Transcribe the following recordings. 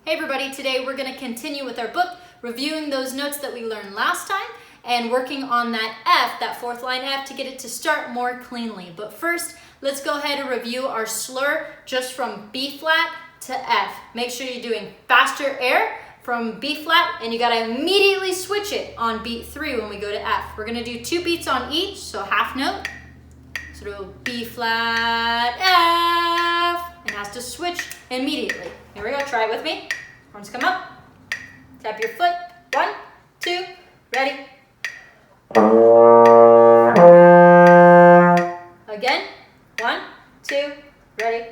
Hey everybody, today we're going to continue with our book, reviewing those notes that we learned last time and working on that F, that fourth line F, to get it to start more cleanly. But first, let's go ahead and review our slur just from B flat to F. Make sure you're doing faster air from B flat, and you got to immediately switch it on beat 3 when we go to F. We're going to do 2 beats on each, so half note. So it'll B flat, F, and has to switch immediately. Here we go, try it with me. Arms come up, tap your foot, 1, 2, ready. Again, 1, 2, ready.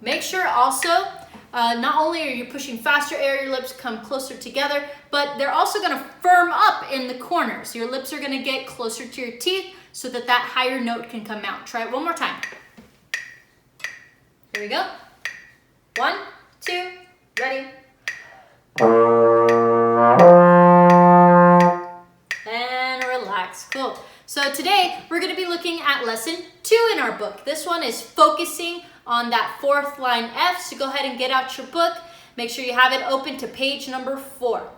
Make sure also, not only are you pushing faster air, your lips come closer together, but they're also gonna firm up in the corners. Your lips are gonna get closer to your teeth so that that higher note can come out. Try it one more time. Here we go. 1, 2, ready. And relax. Cool. So today we're going to be looking at lesson 2 in our book. This one is focusing on that fourth line F. So go ahead and get out your book. Make sure you have it open to page number 4.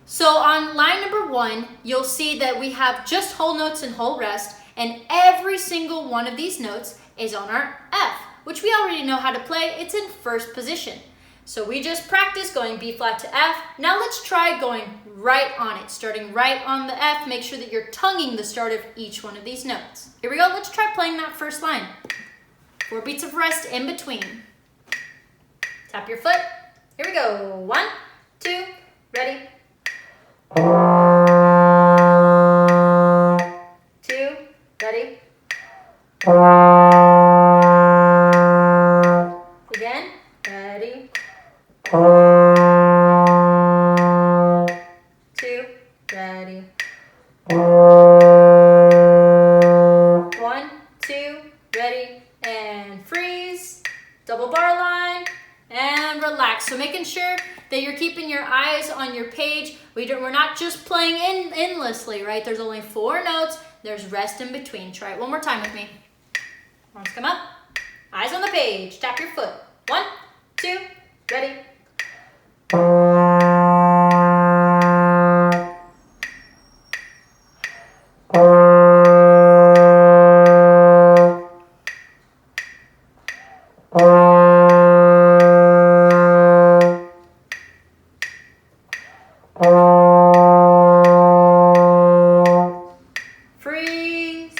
So on line number 1, you'll see that we have just whole notes and whole rest, and every single one of these notes is on our F, which we already know how to play. It's in first position. So we just practiced going B flat to F. Now let's try going right on it, starting right on the F. Make sure that you're tonguing the start of each one of these notes. Here we go, let's try playing that first line. 4 beats of rest in between. Tap your foot. Here we go, 1, 2, ready. 2, ready. Again, ready. 2, ready. 1, 2, ready, and freeze. Double bar line, and relax. So making sure that you're keeping your eyes on your page. We're not just playing endlessly, right? There's only 4 notes. There's rest in between. Try it one more time with me. Arms come up. Eyes on the page. Tap your foot. 1, 2, ready. Freeze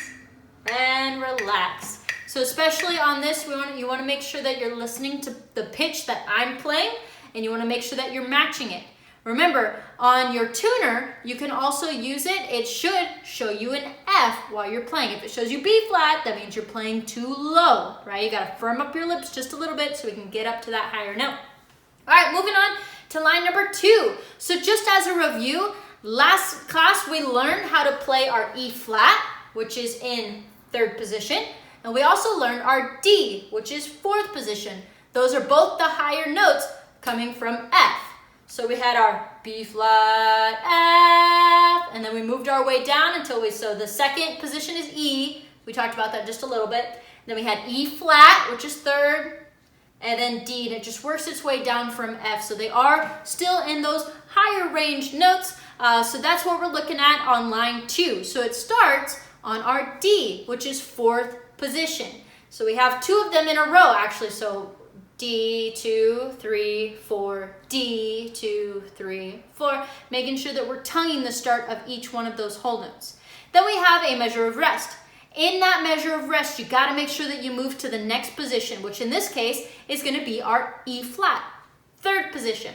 and relax. So especially on this, you want to make sure that you're listening to the pitch that I'm playing, and you want to make sure that you're matching it. Remember, on your tuner, you can also use it. It should show you an F while you're playing. If it shows you B flat, that means you're playing too low, right? You got to firm up your lips just a little bit so we can get up to that higher note. All right, moving on to line number 2. So just as a review, last class we learned how to play our E flat, which is in 3rd position, and we also learned our D, which is 4th position. Those are both the higher notes coming from F. So we had our B flat, F, and then we moved our way down until so the 2nd position is E. We talked about that just a little bit. Then we had E flat, which is 3rd, and then D, and it just works its way down from F. So they are still in those higher range notes. So that's what we're looking at on line 2. So it starts on our D, which is 4th position. So we have 2 of them in a row, actually. So D, 2, 3, 4, D, 2, 3, 4, making sure that we're tonguing the start of each one of those whole notes. Then we have a measure of rest. In that measure of rest, you got to make sure that you move to the next position, which in this case is going to be our E flat, 3rd position.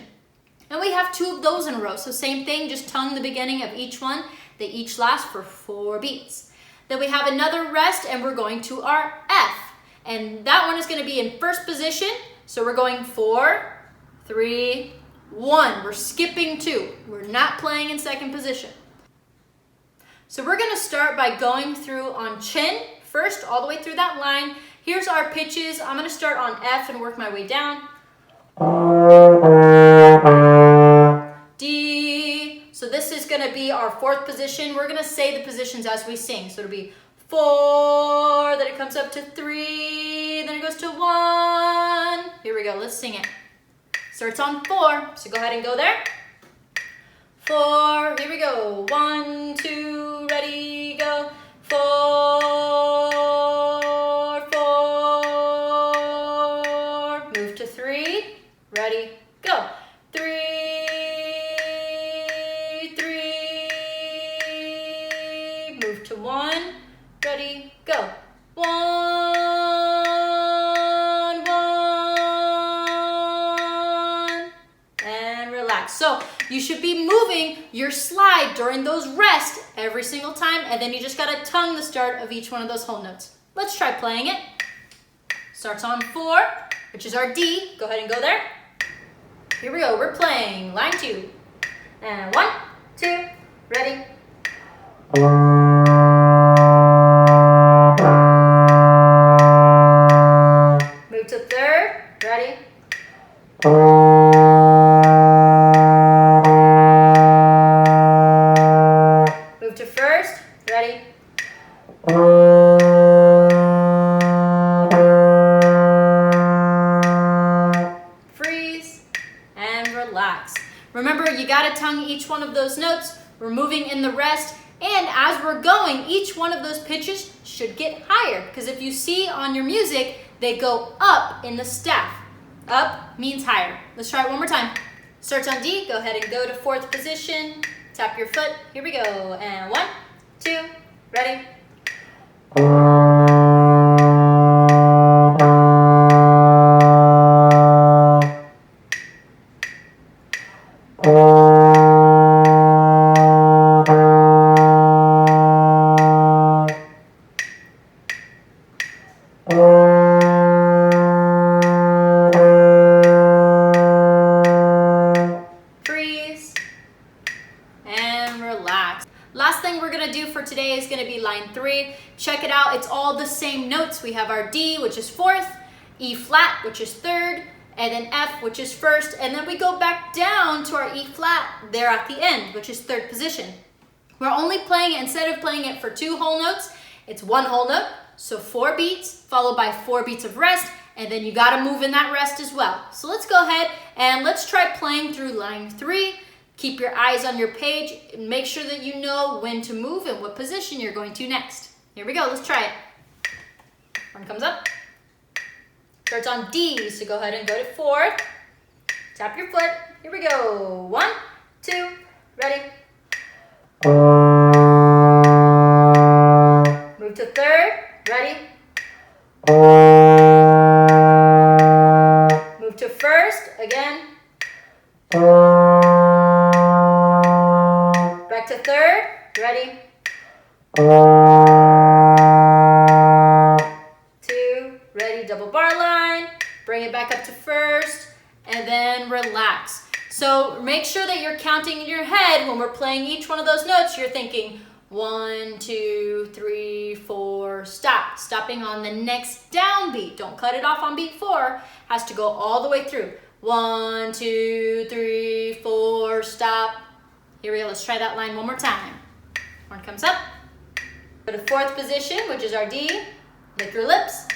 And we have 2 of those in a row. So same thing, just tongue the beginning of each one. They each last for 4 beats. Then we have another rest, and we're going to our F. And that one is going to be in 1st position. So we're going 4, 3, 1. We're skipping 2. We're not playing in 2nd position. So we're going to start by going through on chin first, all the way through that line. Here's our pitches. I'm going to start on F and work my way down. D. So this is going to be our 4th position. We're going to say the positions as we sing. So it'll be 4, then it comes up to 3, then it goes to 1. Here we go, let's sing it. Starts on 4, so go ahead and go there. 4, here we go. 1, 2, ready, go. 4, 4. Move to 3, ready, go. 3, 3. Move to 1, ready, go. 1, 1. And relax. So you should be moving your slide during those rests every single time, and then you just gotta tongue the start of each one of those whole notes. Let's try playing it. Starts on 4, which is our D. Go ahead and go there. Here we go, we're playing line 2. And 1, 2, ready. Move to 3rd, ready. Move to 1st, ready. Freeze and relax. Remember, you gotta tongue each one of those notes. We're moving in the rest, and as we're going, each one of those pitches should get higher, because if you see on your music, they go up in the staff. Up means higher. Let's try it one more time. Starts on D, go ahead and go to 4th position. Tap your foot, here we go. And 1, 2, ready. Freeze and relax. Last thing we're gonna do for today is gonna be line 3. Check it out, it's all the same notes. We have our D, which is 4th, E flat, which is 3rd, and then F, which is 1st, and then we go back down to our E flat there at the end, which is 3rd position. We're only playing it, instead of playing it for 2 whole notes, it's 1 whole note, so 4 beats, followed by 4 beats of rest, and then you gotta move in that rest as well. So let's go ahead and let's try playing through line 3. Keep your eyes on your page and make sure that you know when to move and what position you're going to next. Here we go, let's try it. One comes up. Starts on D, so go ahead and go to 4th. Tap your foot. Here we go. 1, 2, ready. Move to 3rd, ready. Move to 1st, again. Back to 3rd, ready. 2, ready, double bar line. Bring it back up to 1st, and then relax. So make sure that you're counting in your head when we're playing each one of those notes. You're thinking 1, 2, 3, 4, stop. Stopping on the next downbeat. Don't cut it off on beat 4. Has to go all the way through. 1, 2, 3, 4, stop. Here we go, let's try that line one more time. Horn comes up. Go to 4th position, which is our D. Lick your lips.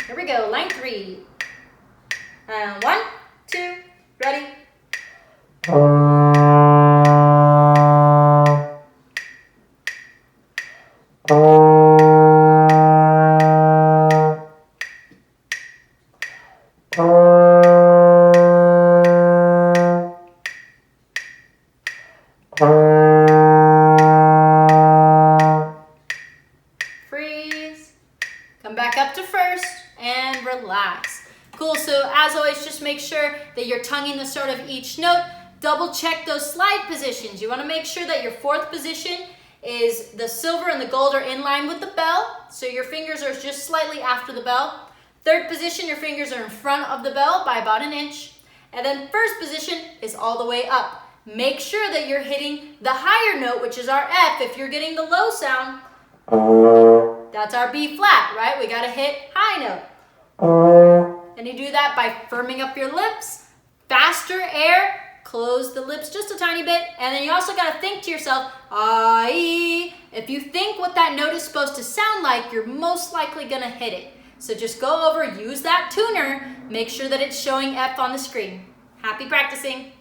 Here we go, line 3. And 1, 2, ready. Freeze. Come back up to 1st and relax. Cool, so as always, just make sure that you're tonguing the start of each note. Double check those slide positions. You want to make sure that your 4th position is the silver and the gold are in line with the bell, so your fingers are just slightly after the bell. 3rd position, your fingers are in front of the bell by about an inch. And then 1st position is all the way up. Make sure that you're hitting the higher note, which is our F. If you're getting the low sound, that's our B flat, right? We gotta hit high note. And you do that by firming up your lips, faster air, close the lips just a tiny bit, and then you also gotta think to yourself, I. If you think what that note is supposed to sound like, you're most likely gonna hit it. So just go over, use that tuner, make sure that it's showing F on the screen. Happy practicing.